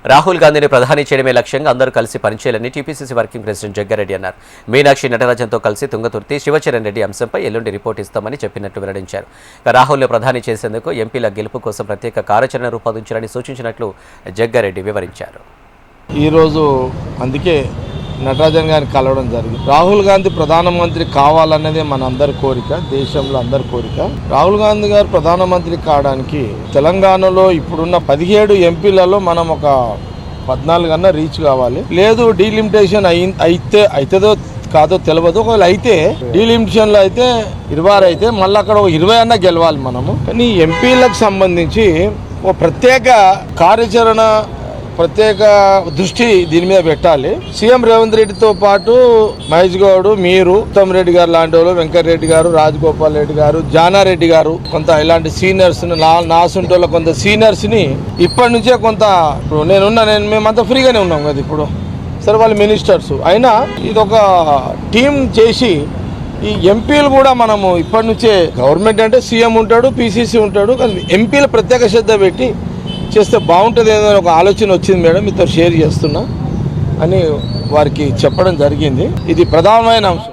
రాహుల్ గాంధీని ప్రధాని చేయడమే లక్ష్యంగా అందరూ కలిసి పనిచేయాలని టీపీసీసీ వర్కింగ్ ప్రెసిడెంట్ జగ్గారెడ్డి అన్నారు. మీనాక్షి నటరాజన్తో కలిసి తుంగతుర్తి శివచరణ్ రెడ్డి అంశంపై ఎల్లుండి రిపోర్ట్ ఇస్తామని చెప్పినట్లు వెల్లడించారు. రాహుల్ను ప్రధాని చేసేందుకు ఎంపీల గెలుపు కోసం ప్రత్యేక కార్యాచరణ రూపొందించాలని సూచించినట్లు జగ్గారెడ్డి వివరించారు. ఈరోజు అందుకే నటరాజన్ గారిని కలవడం జరిగింది. రాహుల్ గాంధీ ప్రధానమంత్రి కావాలన్నదే మన అందరి కోరిక, దేశంలో అందరి కోరిక. రాహుల్ గాంధీ గారు ప్రధానమంత్రి కావడానికి తెలంగాణలో ఇప్పుడున్న 17 ఎంపీలలో మనం ఒక 14 అన్నా రీచ్ కావాలి. లేదు డీలిమిటేషన్ అవుతుందో కాదో తెలియదు. ఒకవేళ అయితే డీలిమిటేషన్లో అయితే 26 అయితే మళ్ళీ అక్కడ 20 అన్నా గెలవాలి మనము. కానీ ఎంపీలకు సంబంధించి ఒక ప్రత్యేక కార్యాచరణ, ప్రత్యేక దృష్టి దీని మీద పెట్టాలి. సీఎం రేవంత్ రెడ్డితో పాటు మహేష్ గౌడ్, మీరు, ఉత్తమ్ రెడ్డి గారు లాంటి వాళ్ళు, వెంకటరెడ్డి గారు, రాజగోపాల్ రెడ్డి గారు, జానారెడ్డి గారు, కొంత ఇలాంటి సీనియర్స్ నాసుంటోళ్ళ కొంత సీనియర్స్ ని ఇప్పటి నుంచే కొంత మేమంతా ఫ్రీగానే ఉన్నాం కదా ఇప్పుడు. సరే వాళ్ళు మినిస్టర్స్ అయినా ఇది ఒక టీం చేసి ఈ ఎంపీలు కూడా మనము ఇప్పటి నుంచే, గవర్నమెంట్ అంటే సీఎం ఉంటాడు, పీసీసీ ఉంటాడు, కానీ ఎంపీలు ప్రత్యేక శ్రద్ధ పెట్టి చేస్తే బాగుంటుంది ఏదో ఒక ఆలోచన వచ్చింది మేడం, మీతో షేర్ చేస్తున్నా అని వారికి చెప్పడం జరిగింది. ఇది ప్రధానమైన అంశం.